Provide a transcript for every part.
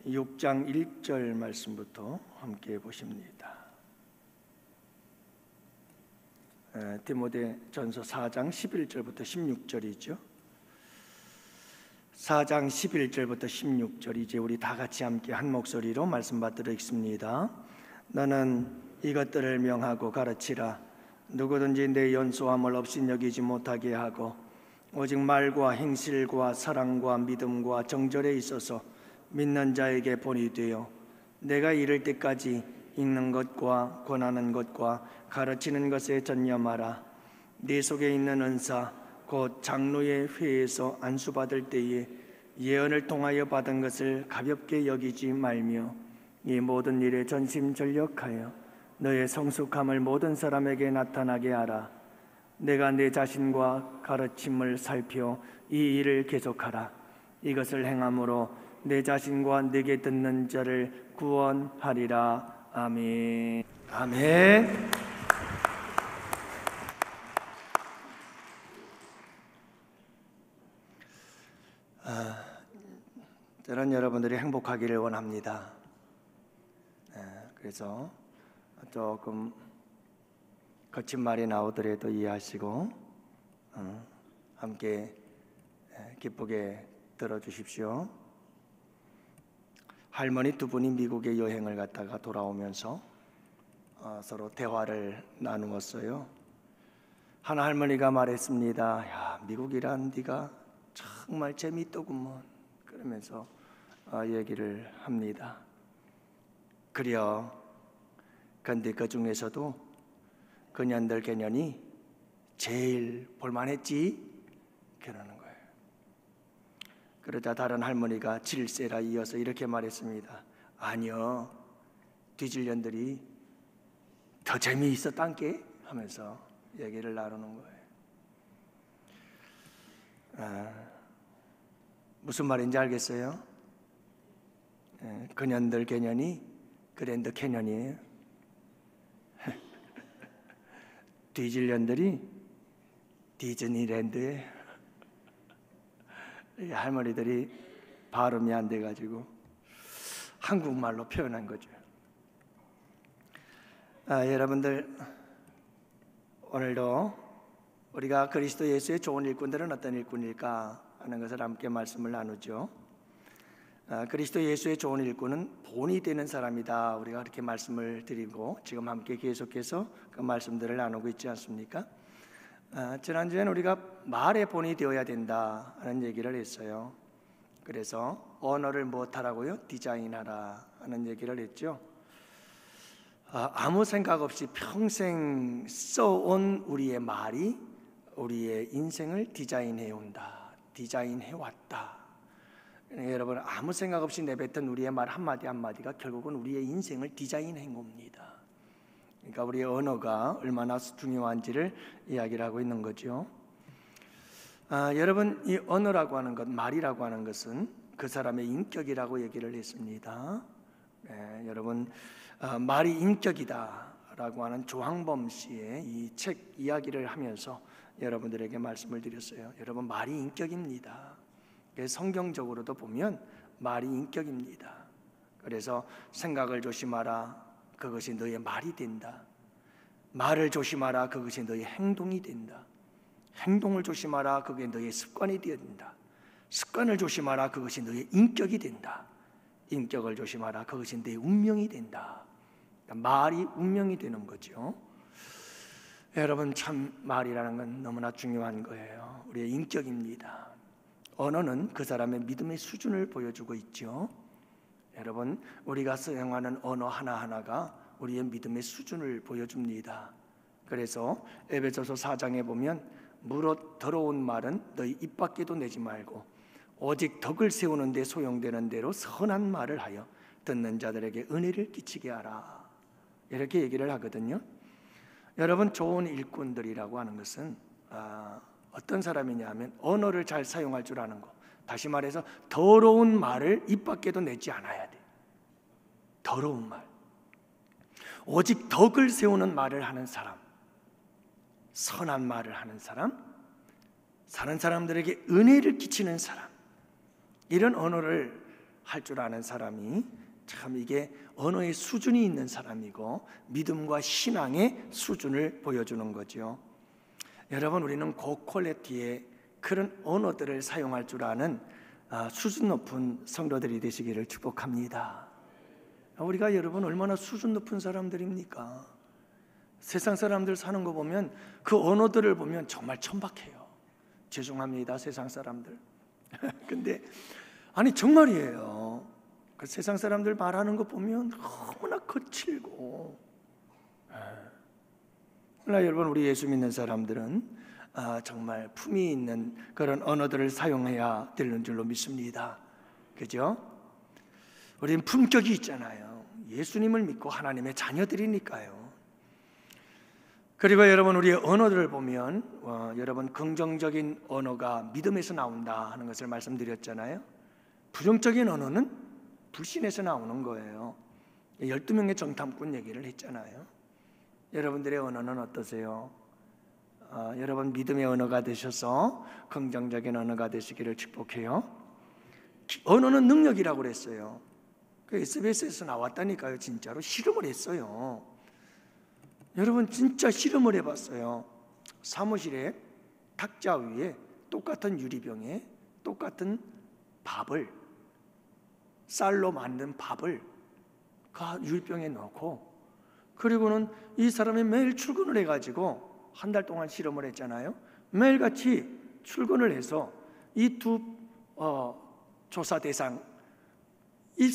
6장 1절 말씀부터 함께 보십니다. 디모데전서 4장 11절부터 16절이죠. 4장 11절부터 16절, 이제 우리 다 같이 함께 한 목소리로 말씀 받들어 읽습니다. 너는 이것들을 명하고 가르치라. 누구든지 내 연소함을 없이 여기지 못하게 하고 오직 말과 행실과 사랑과 믿음과 정절에 있어서 믿는 자에게 본이 되어 내가 이를 때까지 읽는 것과 권하는 것과 가르치는 것에 전념하라. 네 속에 있는 은사 곧 장로의 회에서 안수받을 때에 예언을 통하여 받은 것을 가볍게 여기지 말며 이 모든 일에 전심전력하여 너의 성숙함을 모든 사람에게 나타나게 하라. 내가 내 자신과 가르침을 살펴 이 일을 계속하라. 이것을 행함으로 내 자신과 내게 듣는 자를 구원하리라. 아멘. 아멘. 저는 여러분들이 행복하기를 원합니다. 그래서 조금 거친 말이 나오더라도 이해하시고 함께 기쁘게 들어주십시오. 할머니 두 분이 미국에 여행을 갔다가 돌아오면서 서로 대화를 나누었어요. 한 할머니가 말했습니다. 야, 미국이란 네가 정말 재미있더구먼. 그러면서 얘기를 합니다. 그려. 근데 그 중에서도 그년들 개년이 제일 볼만했지? 그러는 거예요. 그러자 다른 할머니가 질세라 이어서 이렇게 말했습니다. 아니요, 뒤질년들이 더 재미있었단께? 하면서 얘기를 나누는 거예요. 무슨 말인지 알겠어요? 그년들 개년이 그랜드 캐년이에요. 뒤질년들이 디즈니랜드에 할머니들이 발음이 안 돼가지고 한국말로 표현한 거죠. 여러분들, 오늘도 우리가 그리스도 예수의 좋은 일꾼들은 어떤 일꾼일까 하는 것을 함께 말씀을 나누죠. 그리스도 예수의 좋은 일꾼은 본이 되는 사람이다. 우리가 그렇게 말씀을 드리고 지금 함께 계속해서 그 말씀들을 나누고 있지 않습니까? 지난주에는 우리가 말의 본이 되어야 된다 하는 얘기를 했어요. 그래서 언어를 무엇하라고요? 디자인하라 하는 얘기를 했죠. 아무 생각 없이 평생 써온 우리의 말이 우리의 인생을 디자인해 온다, 디자인해 왔다. 여러분, 아무 생각 없이 내뱉은 우리의 말 한마디 한마디가 결국은 우리의 인생을 디자인한 겁니다. 그러니까 우리의 언어가 얼마나 중요한지를 이야기를 하고 있는 거죠. 여러분, 이 언어라고 하는 것, 말이라고 하는 것은 그 사람의 인격이라고 얘기를 했습니다. 여러분, 말이 인격이다라고 하는 조항범 씨의 이 책 이야기를 하면서 여러분들에게 말씀을 드렸어요. 여러분, 말이 인격입니다. 성경적으로도 보면 말이 인격입니다. 그래서 생각을 조심하라. 그것이 너의 말이 된다. 말을 조심하라. 그것이 너의 행동이 된다. 행동을 조심하라. 그게 너의 습관이 된다. 습관을 조심하라. 그것이 너의 인격이 된다. 인격을 조심하라. 그것이 너의 운명이 된다. 그러니까 말이 운명이 되는 거죠. 여러분, 참 말이라는 건 너무나 중요한 거예요. 우리의 인격입니다. 언어는 그 사람의 믿음의 수준을 보여주고 있죠. 여러분, 우리가 사용하는 언어 하나하나가 우리의 믿음의 수준을 보여줍니다. 그래서 에베소서 4장에 보면 무릇 더러운 말은 너희 입 밖에도 내지 말고 오직 덕을 세우는 데 소용되는 대로 선한 말을 하여 듣는 자들에게 은혜를 끼치게 하라. 이렇게 얘기를 하거든요. 여러분, 좋은 일꾼들이라고 하는 것은 어떤 사람이냐 하면 언어를 잘 사용할 줄 아는 거. 다시 말해서 더러운 말을 입 밖에도 내지 않아야 돼. 더러운 말. 오직 덕을 세우는 말을 하는 사람, 선한 말을 하는 사람, 사는 사람들에게 은혜를 끼치는 사람, 이런 언어를 할 줄 아는 사람이 참 이게 언어의 수준이 있는 사람이고 믿음과 신앙의 수준을 보여주는 거죠. 여러분, 우리는 고퀄리티의 그런 언어들을 사용할 줄 아는 수준 높은 성도들이 되시기를 축복합니다. 우리가 여러분 얼마나 수준 높은 사람들입니까? 세상 사람들 사는 거 보면 그 언어들을 보면 정말 천박해요. 죄송합니다, 세상 사람들. 근데 아니 정말이에요. 그 세상 사람들 말하는 거 보면 너무나 거칠고. 그러나 여러분, 우리 예수 믿는 사람들은 정말 품위 있는 그런 언어들을 사용해야 되는 줄로 믿습니다. 그죠? 우리는 품격이 있잖아요. 예수님을 믿고 하나님의 자녀들이니까요. 그리고 여러분, 우리의 언어들을 보면 여러분, 긍정적인 언어가 믿음에서 나온다 하는 것을 말씀드렸잖아요. 부정적인 언어는 불신에서 나오는 거예요. 12명의 정탐꾼 얘기를 했잖아요. 여러분들의 언어는 어떠세요? 여러분, 믿음의 언어가 되셔서 긍정적인 언어가 되시기를 축복해요. 언어는 능력이라고 그랬어요. 그 SBS에서 나왔다니까요. 진짜로 실험을 했어요. 여러분, 진짜 실험을 해봤어요. 사무실에 탁자 위에 똑같은 유리병에 똑같은 밥을, 쌀로 만든 밥을 그 유리병에 넣고, 그리고는 이 사람이 매일 출근을 해가지고 한 달 동안 실험을 했잖아요. 매일같이 출근을 해서 이 두 조사 대상, 이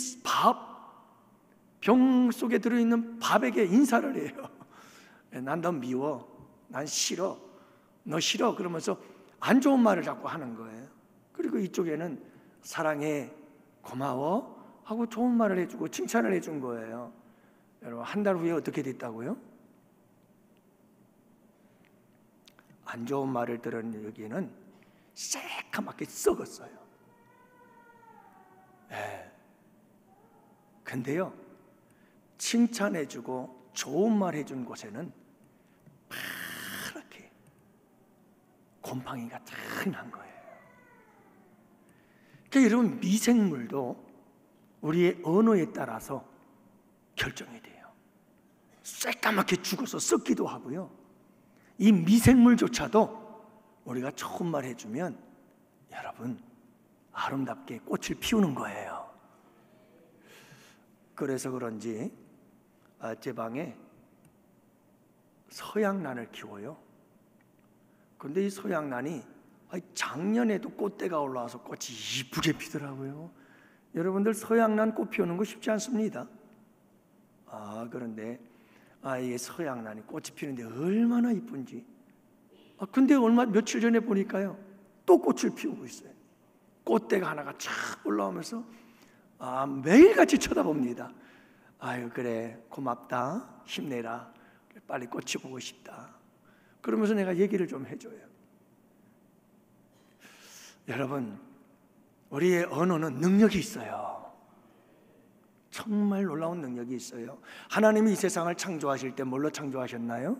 병 속에 들어있는 밥에게 인사를 해요. 난 너 미워, 난 싫어, 너 싫어, 그러면서 안 좋은 말을 자꾸 하는 거예요. 그리고 이쪽에는 사랑해, 고마워 하고 좋은 말을 해주고 칭찬을 해준 거예요. 여러분, 한 달 후에 어떻게 됐다고요? 안 좋은 말을 들은 여기는 새까맣게 썩었어요. 근데요, 칭찬해주고 좋은 말 해준 곳에는 파랗게 곰팡이가 쫙 난 거예요. 그러니까 여러분, 미생물도 우리의 언어에 따라서 결정이 돼요. 새까맣게 죽어서 썩기도 하고요. 이 미생물조차도 우리가 좋은 말 해주면 여러분, 아름답게 꽃을 피우는 거예요. 그래서 그런지 제 방에 서양란을 키워요. 그런데 이 서양란이 작년에도 꽃대가 올라와서 꽃이 이쁘게 피더라고요. 여러분들, 서양란 꽃 피우는 거 쉽지 않습니다. 그런데 이게 서양란이 꽃이 피는데 얼마나 이쁜지. 근데 며칠 전에 보니까요, 또 꽃을 피우고 있어요. 꽃대가 하나가 쫙 올라오면서 매일같이 쳐다봅니다. 아유, 그래, 고맙다, 힘내라, 빨리 꽃이 보고 싶다. 그러면서 내가 얘기를 좀 해줘요. 여러분, 우리의 언어는 능력이 있어요. 정말 놀라운 능력이 있어요. 하나님이 이 세상을 창조하실 때 뭘로 창조하셨나요?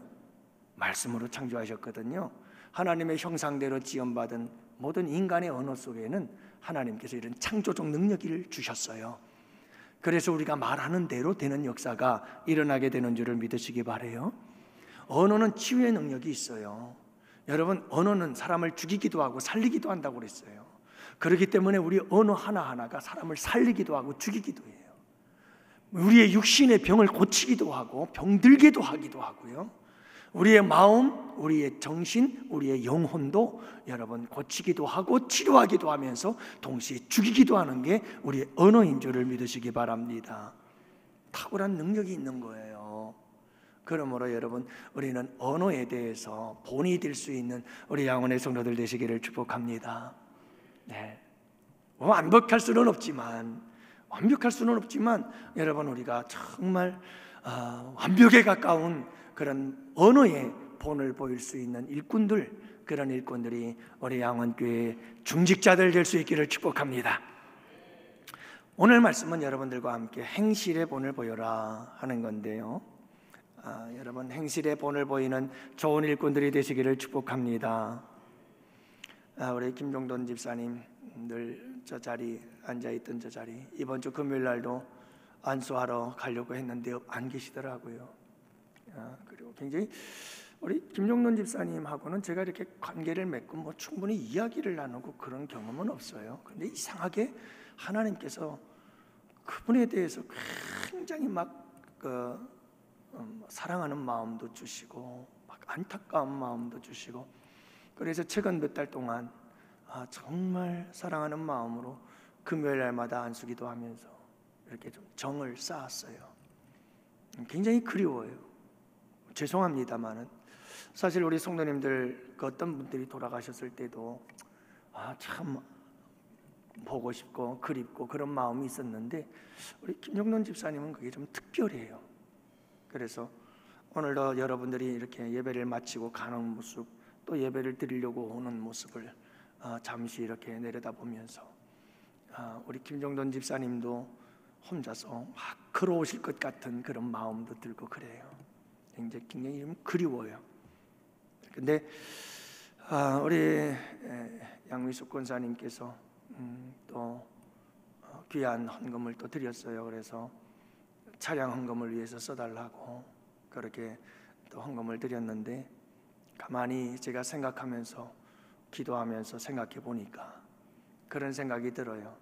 말씀으로 창조하셨거든요. 하나님의 형상대로 지음받은 모든 인간의 언어 속에는 하나님께서 이런 창조적 능력을 주셨어요. 그래서 우리가 말하는 대로 되는 역사가 일어나게 되는 줄을 믿으시기 바라요. 언어는 치유의 능력이 있어요. 여러분, 언어는 사람을 죽이기도 하고 살리기도 한다고 그랬어요. 그렇기 때문에 우리 언어 하나하나가 사람을 살리기도 하고 죽이기도 해요. 우리의 육신의 병을 고치기도 하고 병들게도 하기도 하고요. 우리의 마음, 우리의 정신, 우리의 영혼도 여러분 고치기도 하고 치료하기도 하면서 동시에 죽이기도 하는 게 우리의 언어인 줄을 믿으시기 바랍니다. 탁월한 능력이 있는 거예요. 그러므로 여러분, 우리는 언어에 대해서 본이 될 수 있는 우리 양원의 성도들 되시기를 축복합니다. 네. 완벽할 수는 없지만 여러분, 우리가 정말 완벽에 가까운 그런 언어의 본을 보일 수 있는 일꾼들, 그런 일꾼들이 우리 양원교회 중직자들 될 수 있기를 축복합니다. 오늘 말씀은 여러분들과 함께 행실의 본을 보여라 하는 건데요, 여러분, 행실의 본을 보이는 좋은 일꾼들이 되시기를 축복합니다. 우리 김종돈 집사님 늘 저 자리 앉아있던 저 자리, 이번 주 금요일 날도 안수하러 가려고 했는데 안 계시더라고요. 그리고 굉장히 우리 김종돈 집사님하고는 제가 이렇게 관계를 맺고 뭐 충분히 이야기를 나누고 그런 경험은 없어요. 근데 이상하게 하나님께서 그분에 대해서 굉장히 사랑하는 마음도 주시고 막 안타까운 마음도 주시고, 그래서 최근 몇 달 동안 정말 사랑하는 마음으로 금요일 날마다 안수기도 하면서 이렇게 좀 정을 쌓았어요. 굉장히 그리워요. 죄송합니다만은 사실 우리 성도님들 어떤 분들이 돌아가셨을 때도 참 보고 싶고 그립고 그런 마음이 있었는데, 우리 김종돈 집사님은 그게 좀 특별해요. 그래서 오늘도 여러분들이 이렇게 예배를 마치고 가는 모습, 또 예배를 드리려고 오는 모습을 잠시 이렇게 내려다보면서 우리 김종돈 집사님도 혼자서 막 걸어오실 것 같은 그런 마음도 들고 그래요. 굉장히 좀 그리워요. 근데 우리 양미숙 권사님께서 또 귀한 헌금을 또 드렸어요. 그래서 차량 헌금을 위해서 써달라고 그렇게 또 헌금을 드렸는데, 가만히 제가 생각하면서 기도하면서 생각해 보니까 그런 생각이 들어요.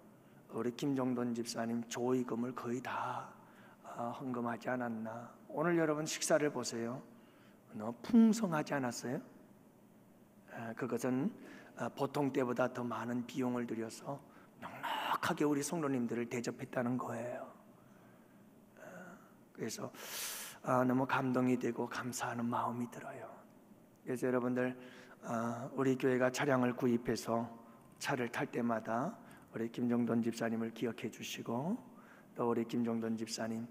우리 김종돈 집사님 조의금을 거의 다 헌금하지 않았나. 오늘 여러분 식사를 보세요. 너무 풍성하지 않았어요? 그것은 보통 때보다 더 많은 비용을 들여서 넉넉하게 우리 성도님들을 대접했다는 거예요. 그래서 너무 감동이 되고 감사하는 마음이 들어요. 그래서 여러분들 우리 교회가 차량을 구입해서 차를 탈 때마다 우리 김종돈 집사님을 기억해 주시고, 또 우리 김종돈 집사님,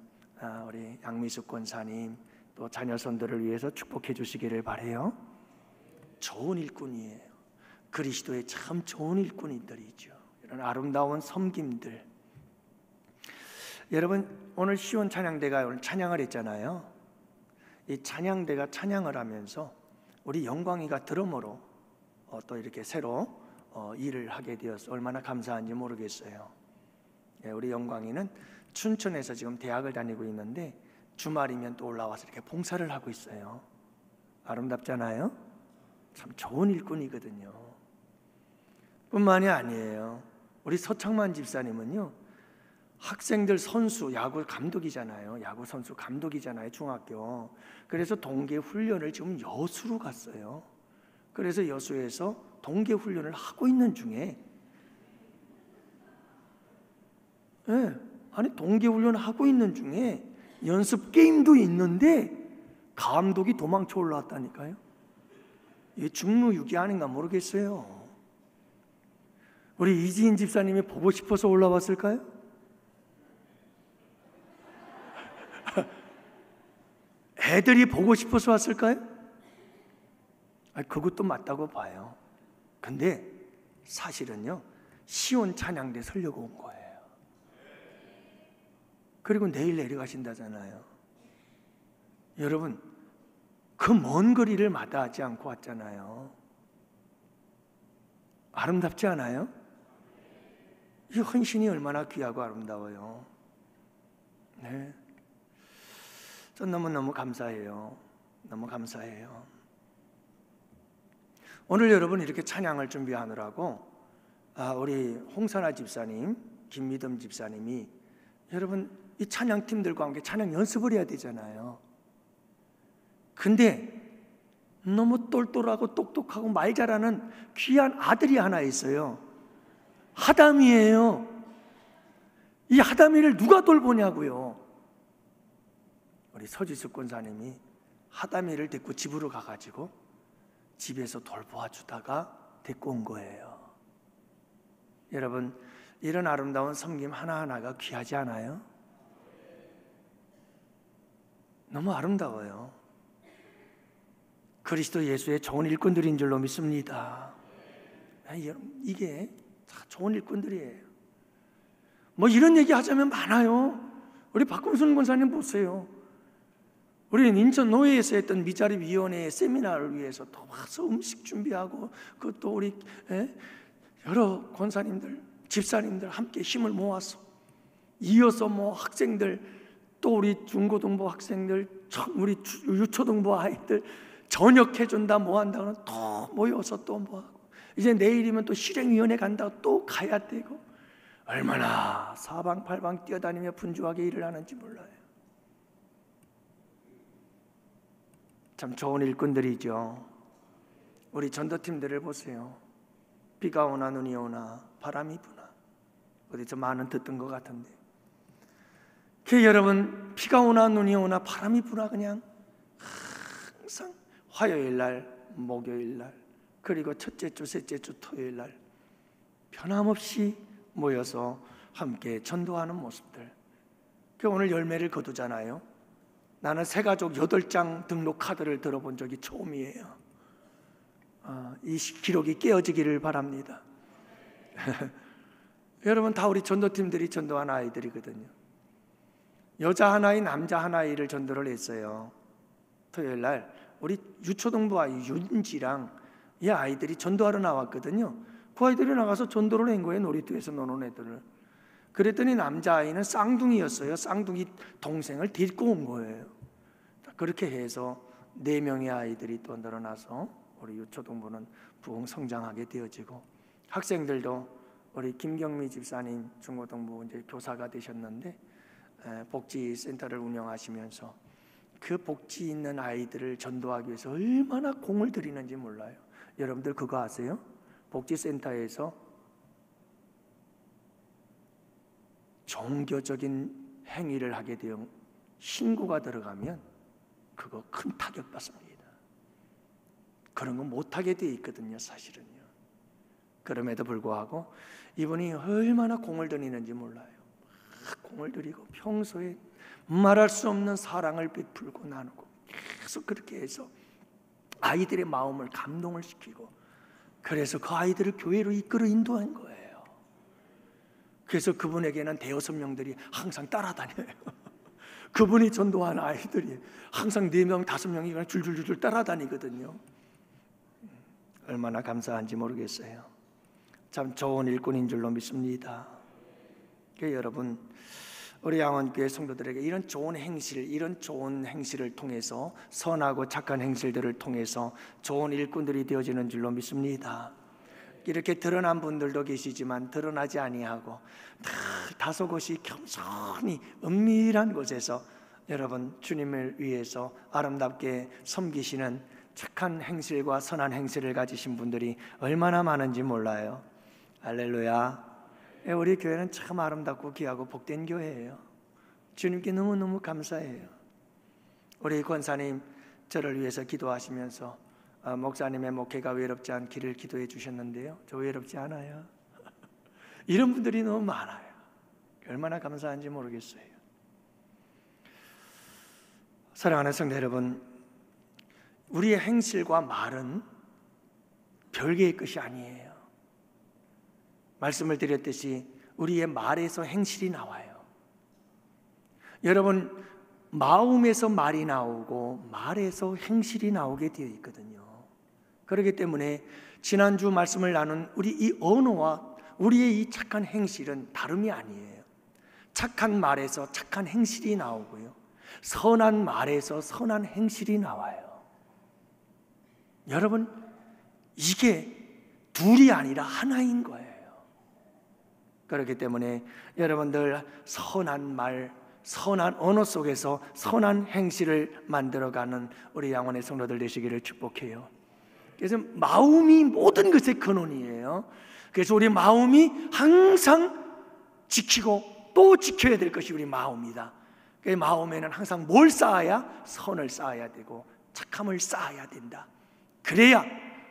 우리 양미숙 권사님, 또 자녀손들을 위해서 축복해 주시기를 바라요. 좋은 일꾼이에요. 그리스도의 참 좋은 일꾼들이죠. 이런 아름다운 섬김들. 여러분, 오늘 시온 찬양대가 오늘 찬양을 했잖아요. 이 찬양대가 찬양을 하면서 우리 영광이가 드럼으로 또 이렇게 새로 일을 하게 되어서 얼마나 감사한지 모르겠어요. 우리 영광이는 춘천에서 지금 대학을 다니고 있는데 주말이면 또 올라와서 이렇게 봉사를 하고 있어요. 아름답잖아요. 참 좋은 일꾼이거든요. 뿐만이 아니에요. 우리 서창만 집사님은요, 학생들 선수 야구 감독이잖아요. 야구 선수 감독이잖아요. 중학교. 그래서 동계 훈련을 지금 여수로 갔어요. 그래서 여수에서 동계 훈련을 하고 있는 중에, 동계 훈련을 하고 있는 중에 연습 게임도 있는데 감독이 도망쳐 올라왔다니까요. 이게 중무유기 아닌가 모르겠어요. 우리 이지인 집사님이 보고 싶어서 올라왔을까요? 애들이 보고 싶어서 왔을까요? 그것도 맞다고 봐요. 근데 사실은요, 시온 찬양대 서려고 온 거예요. 그리고 내일 내려가신다잖아요. 여러분, 그 먼 거리를 마다하지 않고 왔잖아요. 아름답지 않아요? 이 헌신이 얼마나 귀하고 아름다워요. 네, 전 너무너무 감사해요. 너무 감사해요. 오늘 여러분 이렇게 찬양을 준비하느라고 우리 홍선아 집사님, 김미덤 집사님이, 여러분 이 찬양팀들과 함께 찬양 연습을 해야 되잖아요. 근데 너무 똘똘하고 똑똑하고 말 잘하는 귀한 아들이 하나 있어요. 하담이에요. 이 하담이를 누가 돌보냐고요. 우리 서지숙 권사님이 하담이를 데리고 집으로 가가지고 집에서 돌보아 주다가 데리고 온 거예요. 여러분, 이런 아름다운 섬김 하나하나가 귀하지 않아요? 너무 아름다워요. 그리스도 예수의 좋은 일꾼들인 줄로 믿습니다. 이게 다 좋은 일꾼들이에요. 뭐 이런 얘기 하자면 많아요. 우리 박금순 권사님 보세요. 우리는 인천 노회에서 했던 미자립 위원회의 세미나를 위해서 또 와서 음식 준비하고, 그것도 우리 여러 권사님들, 집사님들 함께 힘을 모아서 이어서 학생들, 또 우리 중고등부 학생들, 우리 유초등부 아이들 전역해준다 한다고는 또 모여서 또 하고, 이제 내일이면 또 실행위원회 간다고 또 가야 되고, 얼마나 사방팔방 뛰어다니며 분주하게 일을 하는지 몰라요. 참 좋은 일꾼들이죠. 우리 전도팀들을 보세요. 비가 오나 눈이 오나 바람이 부나, 어디서 많은 듣던 것 같은데, 여러분, 비가 오나 눈이 오나 바람이 부나 그냥 항상 화요일 날, 목요일 날, 그리고 첫째 주, 셋째 주, 토요일 날 변함없이 모여서 함께 전도하는 모습들, 오늘 열매를 거두잖아요. 나는 새가족 8장 등록 카드를 들어본 적이 처음이에요. 이 기록이 깨어지기를 바랍니다. 여러분, 다 우리 전도팀들이 전도한 아이들이거든요. 여자 하나이, 남자 하나이를 전도를 했어요. 토요일 날 우리 유초등부 아이 윤지랑 이 아이들이 전도하러 나왔거든요. 그 아이들이 나가서 전도를 한 거예요. 놀이터에서 노는 애들을. 그랬더니 남자아이는 쌍둥이였어요. 쌍둥이 동생을 데리고 온 거예요. 그렇게 해서 4명의 아이들이 또 늘어나서 우리 유초등부는 부흥 성장하게 되어지고, 학생들도 우리 김경미 집사님 중고등부 이제 교사가 되셨는데 복지센터를 운영하시면서 그 복지 있는 아이들을 전도하기 위해서 얼마나 공을 들이는지 몰라요. 여러분들 그거 아세요? 복지센터에서 종교적인 행위를 하게 되어 신고가 들어가면 그거 큰 타격 받습니다. 그런 거 못하게 되어 있거든요, 사실은요. 그럼에도 불구하고 이분이 얼마나 공을 들이는지 몰라요. 공을 들이고 평소에 말할 수 없는 사랑을 베풀고 나누고 계속 그렇게 해서 아이들의 마음을 감동을 시키고, 그래서 그 아이들을 교회로 이끌어 인도한 거예요. 그래서 그분에게는 대여섯 명들이 항상 따라다녀요. 그분이 전도한 아이들이 항상 4명, 5명이 그냥 줄줄줄 따라다니거든요. 얼마나 감사한지 모르겠어요. 참 좋은 일꾼인 줄로 믿습니다. 여러분, 우리 양원교회 성도들에게 이런 좋은 행실을 통해서, 선하고 착한 행실들을 통해서 좋은 일꾼들이 되어지는 줄로 믿습니다. 이렇게 드러난 분들도 계시지만 드러나지 아니하고 다소곳이 겸손히 은밀한 곳에서 여러분 주님을 위해서 아름답게 섬기시는 착한 행실과 선한 행실을 가지신 분들이 얼마나 많은지 몰라요. 할렐루야. 우리 교회는 참 아름답고 귀하고 복된 교회예요. 주님께 너무너무 감사해요. 우리 권사님 저를 위해서 기도하시면서 목사님의 목회가 외롭지 않기를 기도해 주셨는데요, 저 외롭지 않아요. 이런 분들이 너무 많아요. 얼마나 감사한지 모르겠어요. 사랑하는 성도 여러분, 우리의 행실과 말은 별개의 것이 아니에요. 말씀을 드렸듯이 우리의 말에서 행실이 나와요. 여러분, 마음에서 말이 나오고 말에서 행실이 나오게 되어 있거든요. 그렇기 때문에 지난주 말씀을 나눈 우리 이 언어와 우리의 이 착한 행실은 다름이 아니에요. 착한 말에서 착한 행실이 나오고요, 선한 말에서 선한 행실이 나와요. 여러분, 이게 둘이 아니라 하나인 거예요. 그렇기 때문에 여러분들 선한 말, 선한 언어 속에서 선한 행실을 만들어가는 우리 양원의 성도들 되시기를 축복해요. 그래서 마음이 모든 것의 근원이에요. 그래서 우리 마음이 항상 지키고 또 지켜야 될 것이 우리 마음이다. 그 마음에는 항상 뭘 쌓아야? 선을 쌓아야 되고 착함을 쌓아야 된다. 그래야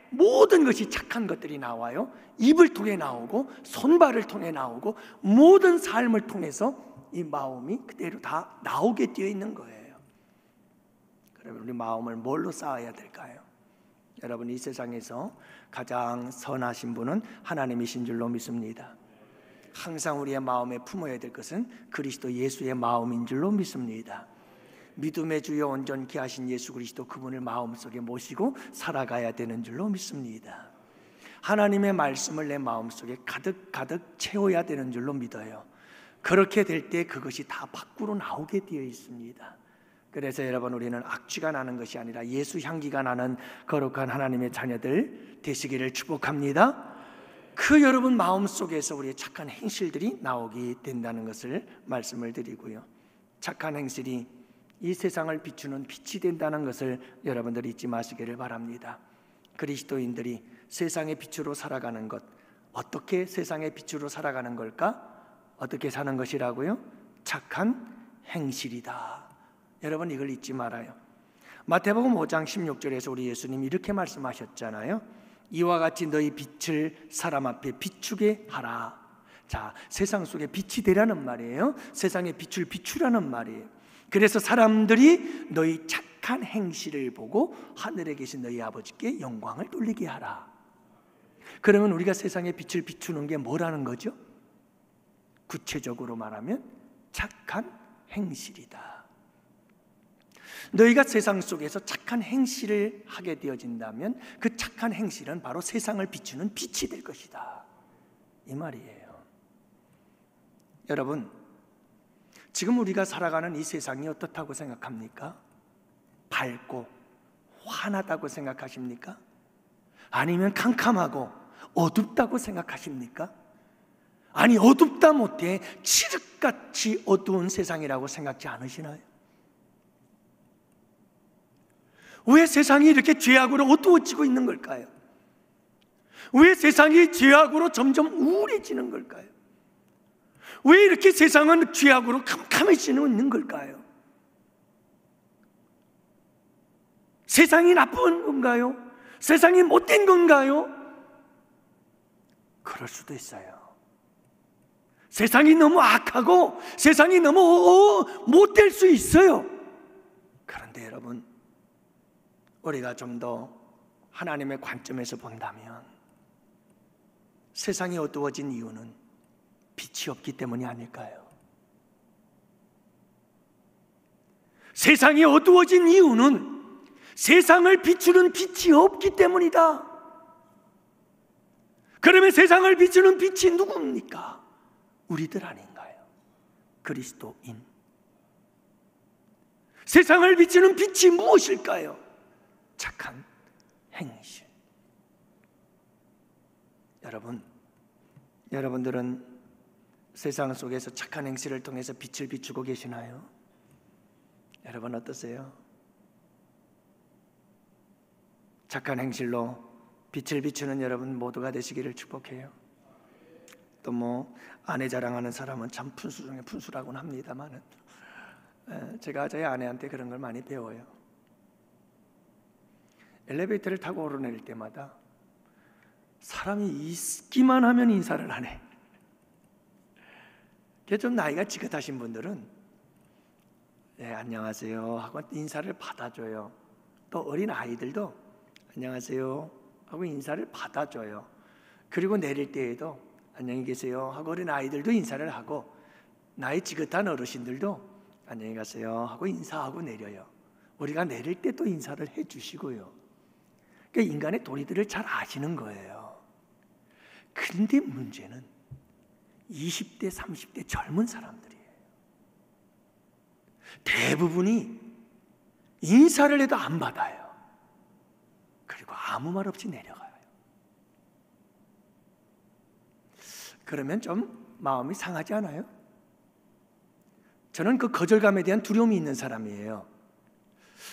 모든 것이 착한 것들이 나와요. 입을 통해 나오고 손발을 통해 나오고 모든 삶을 통해서 이 마음이 그대로 다 나오게 되어 있는 거예요. 그러면 우리 마음을 뭘로 쌓아야 될까요? 여러분, 이 세상에서 가장 선하신 분은 하나님이신 줄로 믿습니다. 항상 우리의 마음에 품어야 될 것은 그리스도 예수의 마음인 줄로 믿습니다. 믿음의 주여 온전케 하신 예수 그리스도, 그분을 마음속에 모시고 살아가야 되는 줄로 믿습니다. 하나님의 말씀을 내 마음속에 가득 채워야 되는 줄로 믿어요. 그렇게 될 때 그것이 다 밖으로 나오게 되어 있습니다. 그래서 여러분, 우리는 악취가 나는 것이 아니라 예수 향기가 나는 거룩한 하나님의 자녀들 되시기를 축복합니다. 그 여러분 마음속에서 우리의 착한 행실들이 나오게 된다는 것을 말씀을 드리고요, 착한 행실이 이 세상을 비추는 빛이 된다는 것을 여러분들이 잊지 마시기를 바랍니다. 그리스도인들이 세상의 빛으로 살아가는 것, 어떻게 세상의 빛으로 살아가는 걸까? 어떻게 사는 것이라고요? 착한 행실이다. 여러분, 이걸 잊지 말아요. 마태복음 5장 16절에서 우리 예수님이 이렇게 말씀하셨잖아요. 이와 같이 너희 빛을 사람 앞에 비추게 하라. 자, 세상 속에 빛이 되라는 말이에요. 세상에 빛을 비추라는 말이에요. 그래서 사람들이 너희 착한 행실을 보고 하늘에 계신 너희 아버지께 영광을 돌리게 하라. 그러면 우리가 세상에 빛을 비추는 게 뭐라는 거죠? 구체적으로 말하면 착한 행실이다. 너희가 세상 속에서 착한 행실을 하게 되어진다면 그 착한 행실은 바로 세상을 비추는 빛이 될 것이다, 이 말이에요. 여러분, 지금 우리가 살아가는 이 세상이 어떻다고 생각합니까? 밝고 환하다고 생각하십니까? 아니면 캄캄하고 어둡다고 생각하십니까? 아니, 어둡다 못해 칠흑같이 어두운 세상이라고 생각지 않으시나요? 왜 세상이 이렇게 죄악으로 어두워지고 있는 걸까요? 왜 세상이 죄악으로 점점 우울해지는 걸까요? 왜 이렇게 세상은 죄악으로 캄캄해지고 있는 걸까요? 세상이 나쁜 건가요? 세상이 못된 건가요? 그럴 수도 있어요. 세상이 너무 악하고 세상이 너무 못될 수 있어요. 그런데 여러분, 우리가 좀 더 하나님의 관점에서 본다면 세상이 어두워진 이유는 빛이 없기 때문이 아닐까요? 세상이 어두워진 이유는 세상을 비추는 빛이 없기 때문이다. 그러면 세상을 비추는 빛이 누굽니까? 우리들 아닌가요? 그리스도인. 세상을 비추는 빛이 무엇일까요? 착한 행실. 여러분들은 세상 속에서 착한 행실을 통해서 빛을 비추고 계시나요? 여러분 어떠세요? 착한 행실로 빛을 비추는 여러분 모두가 되시기를 축복해요. 또 아내 자랑하는 사람은 참 푼수 중에 푼수라고는 합니다만, 제가 저희 아내한테 그런 걸 많이 배워요. 엘리베이터를 타고 오르내릴 때마다 사람이 있기만 하면 인사를 하네. 좀 나이가 지긋하신 분들은 안녕하세요 하고 인사를 받아줘요. 또 어린 아이들도 안녕하세요 하고 인사를 받아줘요. 그리고 내릴 때에도 안녕히 계세요 하고 어린 아이들도 인사를 하고, 나이 지긋한 어르신들도 안녕히 가세요 하고 인사하고 내려요. 우리가 내릴 때 또 인사를 해주시고요. 그러니까 인간의 도리들을 잘 아시는 거예요. 그런데 문제는 20대, 30대 젊은 사람들이에요. 대부분이 인사를 해도 안 받아요. 그리고 아무 말 없이 내려가요. 그러면 좀 마음이 상하지 않아요? 저는 그 거절감에 대한 두려움이 있는 사람이에요.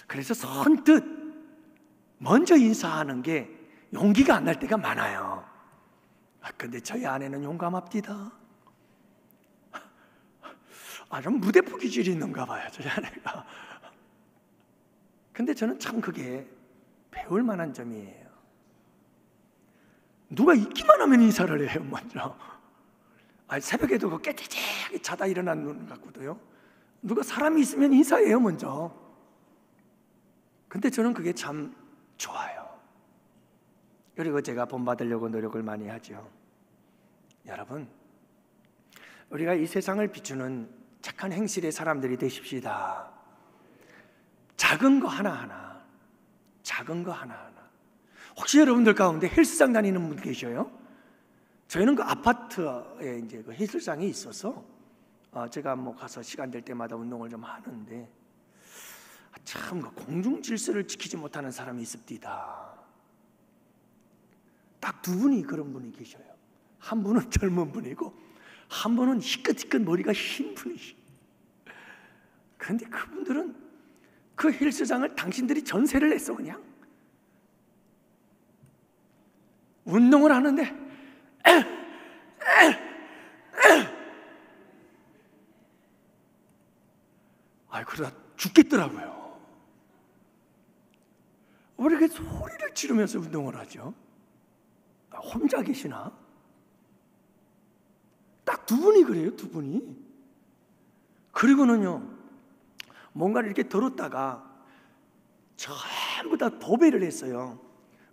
그래서 선뜻 먼저 인사하는 게 용기가 안 날 때가 많아요. 근데 저희 아내는 용감합니다. 좀 무대포 기질이 있는가 봐요, 저희 아내가. 근데 저는 참 그게 배울 만한 점이에요. 누가 있기만 하면 인사를 해요, 먼저. 새벽에도 그 깨지게 자다 일어난 눈 갖고도요, 누가 사람이 있으면 인사해요, 먼저. 근데 저는 그게 참 좋아요. 그리고 제가 본받으려고 노력을 많이 하죠. 여러분, 우리가 이 세상을 비추는 착한 행실의 사람들이 되십시다. 작은 거 하나하나, 작은 거 하나하나, 혹시 여러분들 가운데 헬스장 다니는 분 계셔요? 저희는 그 아파트에 이제 그 헬스장이 있어서 제가 뭐 가서 시간 될 때마다 운동을 좀 하는데 참 그 공중 질서를 지키지 못하는 사람이 있습니다. 딱 두 분이 그런 분이 계셔요. 한 분은 젊은 분이고 한 분은 희끗희끗 머리가 흰 분이시. 그런데 그분들은 그 헬스장을 당신들이 전세를 냈어. 그냥 운동을 하는데 그러다 죽겠더라고요. 왜 이렇게 소리를 지르면서 운동을 하죠? 혼자 계시나? 딱 두 분이 그래요, 두 분이. 그리고는요, 뭔가를 이렇게 들었다가 전부 다 도배를 했어요.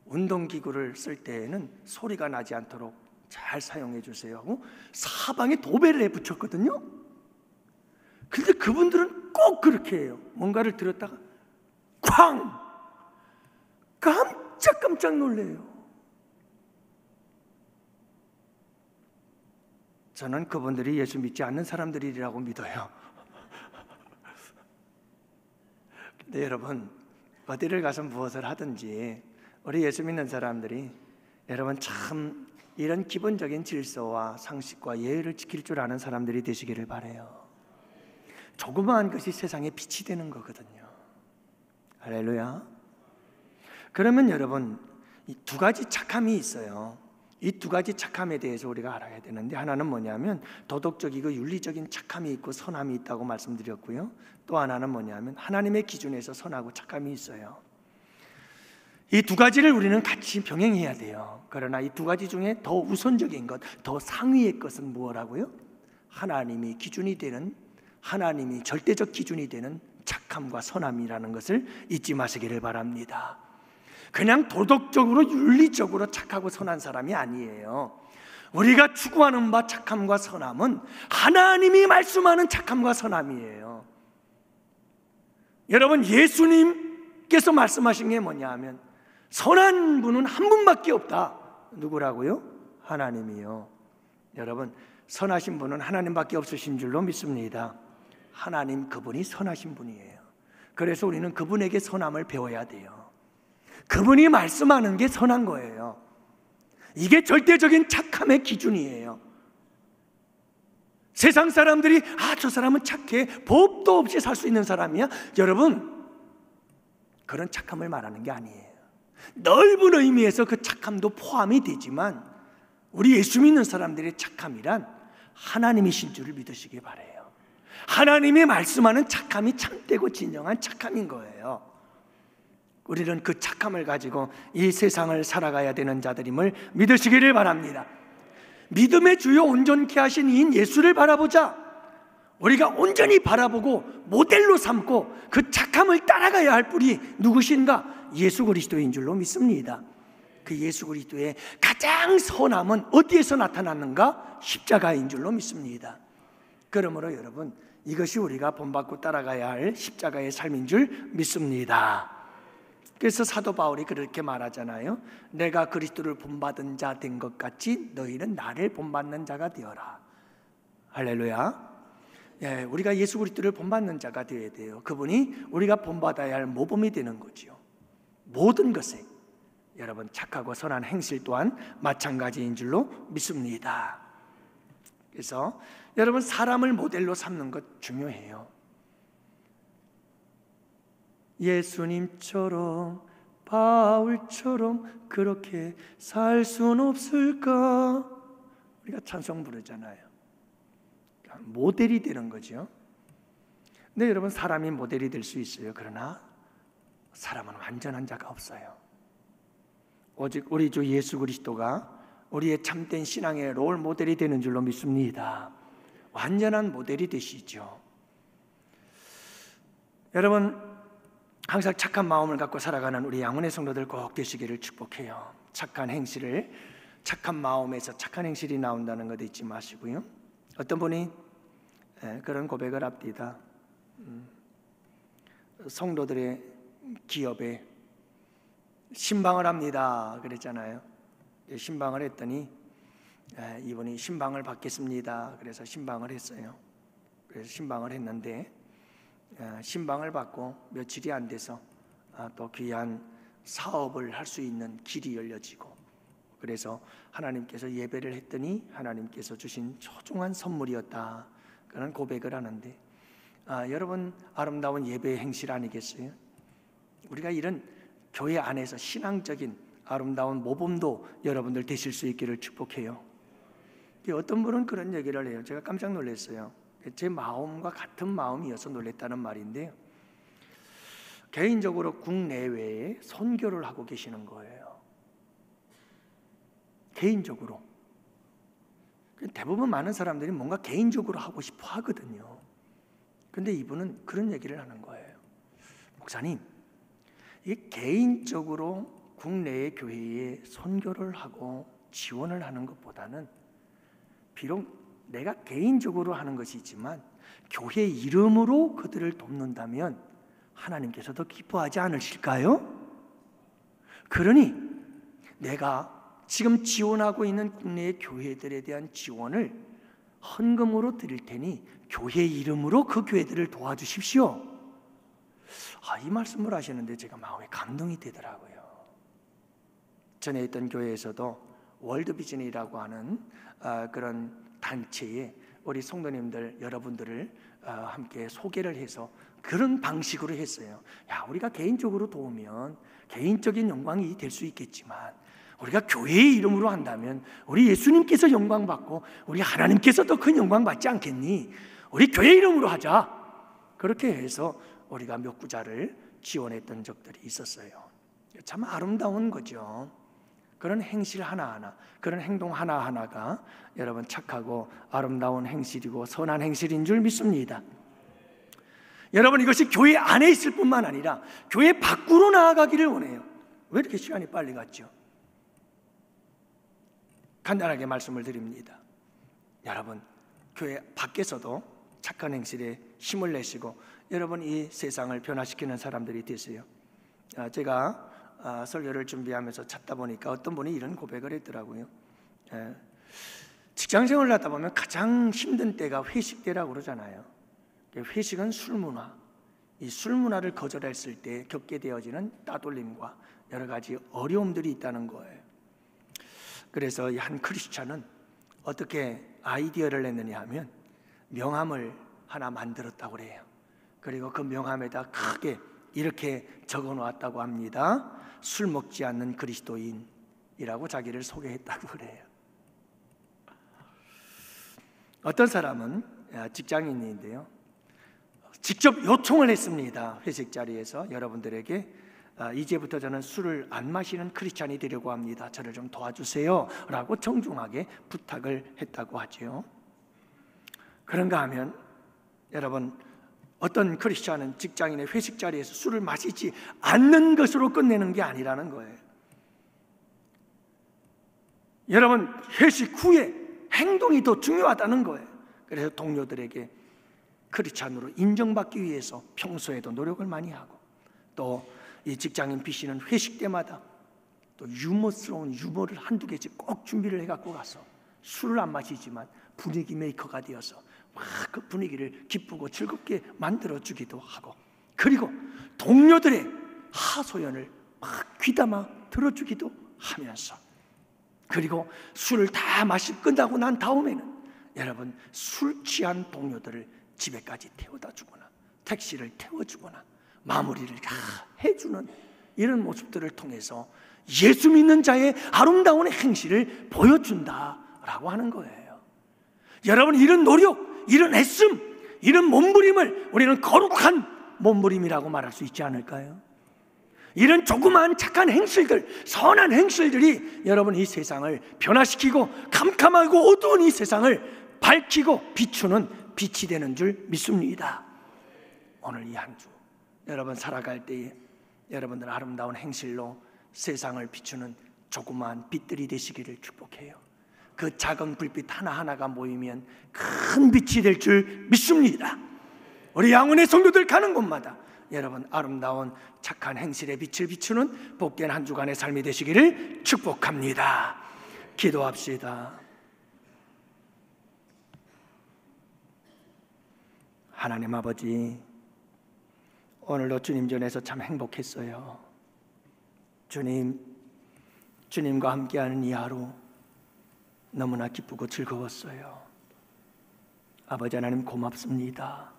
운동기구를 쓸 때에는 소리가 나지 않도록 잘 사용해 주세요 하고 사방에 도배를 해 붙였거든요. 근데 그분들은 꼭 그렇게 해요. 뭔가를 들었다가 쾅! 깜짝 놀래요. 저는 그분들이 예수 믿지 않는 사람들이라고 믿어요. 근데 여러분, 어디를 가서 무엇을 하든지 우리 예수 믿는 사람들이 여러분 참 이런 기본적인 질서와 상식과 예의를 지킬 줄 아는 사람들이 되시기를 바라요. 조그마한 것이 세상에 빛이 되는 거거든요. 할렐루야. 그러면 여러분, 이 두 가지 착함이 있어요. 이 두 가지 착함에 대해서 우리가 알아야 되는데, 하나는 뭐냐면 도덕적이고 윤리적인 착함이 있고 선함이 있다고 말씀드렸고요. 또 하나는 뭐냐면 하나님의 기준에서 선하고 착함이 있어요. 이 두 가지를 우리는 같이 병행해야 돼요. 그러나 이 두 가지 중에 더 우선적인 것, 더 상위의 것은 무엇이라고요? 하나님이 기준이 되는, 하나님이 절대적 기준이 되는 착함과 선함이라는 것을 잊지 마시기를 바랍니다. 그냥 도덕적으로 윤리적으로 착하고 선한 사람이 아니에요. 우리가 추구하는 바 착함과 선함은 하나님이 말씀하는 착함과 선함이에요. 여러분, 예수님께서 말씀하신 게 뭐냐 하면 선한 분은 한 분밖에 없다. 누구라고요? 하나님이요. 여러분, 선하신 분은 하나님밖에 없으신 줄로 믿습니다. 하나님, 그분이 선하신 분이에요. 그래서 우리는 그분에게 선함을 배워야 돼요. 그분이 말씀하는 게 선한 거예요. 이게 절대적인 착함의 기준이에요. 세상 사람들이 저 사람은 착해, 법도 없이 살 수 있는 사람이야. 여러분, 그런 착함을 말하는 게 아니에요. 넓은 의미에서 그 착함도 포함이 되지만 우리 예수 믿는 사람들의 착함이란 하나님이신 줄을 믿으시기 바라요. 하나님이 말씀하는 착함이 참되고 진정한 착함인 거예요. 우리는 그 착함을 가지고 이 세상을 살아가야 되는 자들임을 믿으시기를 바랍니다. 믿음의 주요 온전케 하신 이인 예수를 바라보자. 우리가 온전히 바라보고 모델로 삼고 그 착함을 따라가야 할 분이 누구신가? 예수 그리스도인 줄로 믿습니다. 그 예수 그리스도의 가장 선함은 어디에서 나타났는가? 십자가인 줄로 믿습니다. 그러므로 여러분, 이것이 우리가 본받고 따라가야 할 십자가의 삶인 줄 믿습니다. 그래서 사도 바울이 그렇게 말하잖아요. 내가 그리스도를 본받은 자 된 것 같이 너희는 나를 본받는 자가 되어라. 할렐루야. 예, 우리가 예수 그리스도를 본받는 자가 되어야 돼요. 그분이 우리가 본받아야 할 모범이 되는 거죠. 모든 것에 여러분 착하고 선한 행실 또한 마찬가지인 줄로 믿습니다. 그래서 여러분, 사람을 모델로 삼는 것 중요해요. 예수님처럼 바울처럼 그렇게 살 순 없을까? 우리가 찬송 부르잖아요. 모델이 되는 거죠. 근데 여러분, 사람이 모델이 될 수 있어요. 그러나 사람은 완전한 자가 없어요. 오직 우리 주 예수 그리스도가 우리의 참된 신앙의 롤 모델이 되는 줄로 믿습니다. 완전한 모델이 되시죠. 여러분, 항상 착한 마음을 갖고 살아가는 우리 양훈의 성도들 꼭 되시기를 축복해요. 착한 행실을, 착한 마음에서 착한 행실이 나온다는 것 잊지 마시고요. 어떤 분이 그런 고백을 합니다. 성도들의 기업에 신방을 합니다 그랬잖아요. 신방을 했더니 이분이 신방을 받겠습니다. 그래서 신방을 했어요. 그래서 신방을 했는데 신방을 받고 며칠이 안 돼서 또 귀한 사업을 할 수 있는 길이 열려지고, 그래서 하나님께서 예배를 했더니 하나님께서 주신 소중한 선물이었다, 그런 고백을 하는데, 여러분, 아름다운 예배의 행실 아니겠어요? 우리가 이런 교회 안에서 신앙적인 아름다운 모범도 여러분들 되실 수 있기를 축복해요. 어떤 분은 그런 얘기를 해요. 제가 깜짝 놀랐어요. 제 마음과 같은 마음이어서 놀랬다는 말인데요, 개인적으로 국내외에 선교를 하고 계시는 거예요. 개인적으로. 대부분 많은 사람들이 뭔가 개인적으로 하고 싶어 하거든요. 근데 이분은 그런 얘기를 하는 거예요. 목사님, 이 개인적으로 국내의 교회에 선교를 하고 지원을 하는 것보다는, 비록 내가 개인적으로 하는 것이지만 교회 이름으로 그들을 돕는다면 하나님께서 더 기뻐하지 않으실까요? 그러니 내가 지금 지원하고 있는 국내의 교회들에 대한 지원을 헌금으로 드릴 테니 교회 이름으로 그 교회들을 도와주십시오. 이 말씀을 하시는데 제가 마음에 감동이 되더라고요. 전에 있던 교회에서도 월드비전이라고 하는 그런 단체에 우리 성도님들 여러분들을 함께 소개를 해서 그런 방식으로 했어요. 우리가 개인적으로 도우면 개인적인 영광이 될 수 있겠지만 우리가 교회의 이름으로 한다면 우리 예수님께서 영광 받고 우리 하나님께서 더 큰 영광 받지 않겠니? 우리 교회 이름으로 하자. 그렇게 해서 우리가 몇 구자를 지원했던 적들이 있었어요. 참 아름다운 거죠. 그런 행실 하나하나, 그런 행동 하나하나가 여러분 착하고 아름다운 행실이고 선한 행실인 줄 믿습니다. 여러분, 이것이 교회 안에 있을 뿐만 아니라 교회 밖으로 나아가기를 원해요. 왜 이렇게 시간이 빨리 갔죠? 간단하게 말씀을 드립니다. 여러분, 교회 밖에서도 착한 행실에 힘을 내시고 여러분 이 세상을 변화시키는 사람들이 되세요. 제가 설교를 준비하면서 찾다 보니까 어떤 분이 이런 고백을 했더라고요. 직장생활을 하다 보면 가장 힘든 때가 회식 때라고 그러잖아요. 회식은 술 문화, 이 술 문화를 거절했을 때 겪게 되어지는 따돌림과 여러 가지 어려움들이 있다는 거예요. 그래서 한 크리스찬은 어떻게 아이디어를 냈느냐 하면 명함을 하나 만들었다고 그래요. 그리고 그 명함에다 크게 이렇게 적어 놓았다고 합니다. 술 먹지 않는 그리스도인이라고 자기를 소개했다고 그래요. 어떤 사람은 직장인인데요, 직접 요청을 했습니다. 회식 자리에서 여러분들에게 이제부터 저는 술을 안 마시는 크리스찬이 되려고 합니다. 저를 좀 도와주세요 라고 정중하게 부탁을 했다고 하죠. 그런가 하면 여러분, 어떤 크리스찬은 직장인의 회식 자리에서 술을 마시지 않는 것으로 끝내는 게 아니라는 거예요. 여러분, 회식 후에 행동이 더 중요하다는 거예요. 그래서 동료들에게 크리스찬으로 인정받기 위해서 평소에도 노력을 많이 하고, 또 이 직장인 B씨는 회식 때마다 또 유머스러운 유머를 한두 개씩 꼭 준비를 해갖고 가서 술을 안 마시지만 분위기 메이커가 되어서 막 그 분위기를 기쁘고 즐겁게 만들어주기도 하고, 그리고 동료들의 하소연을 막 귀담아 들어주기도 하면서, 그리고 술을 다 마시고 끝나고 난 다음에는 여러분 술 취한 동료들을 집에까지 태워다 주거나 택시를 태워주거나 마무리를 다 해주는 이런 모습들을 통해서 예수 믿는 자의 아름다운 행실을 보여준다라고 하는 거예요. 여러분, 이런 노력, 이런 애씀, 이런 몸부림을 우리는 거룩한 몸부림이라고 말할 수 있지 않을까요? 이런 조그마한 착한 행실들, 선한 행실들이 여러분 이 세상을 변화시키고 캄캄하고 어두운 이 세상을 밝히고 비추는 빛이 되는 줄 믿습니다. 오늘 이 한 주 여러분 살아갈 때에 여러분들 아름다운 행실로 세상을 비추는 조그마한 빛들이 되시기를 축복해요. 그 작은 불빛 하나하나가 모이면 큰 빛이 될 줄 믿습니다. 우리 양원의 성도들 가는 곳마다 여러분 아름다운 착한 행실의 빛을 비추는 복된 한 주간의 삶이 되시기를 축복합니다. 기도합시다. 하나님 아버지, 오늘도 주님 전에서 참 행복했어요. 주님과 함께하는 이 하루 너무나 기쁘고 즐거웠어요. 아버지 하나님 고맙습니다.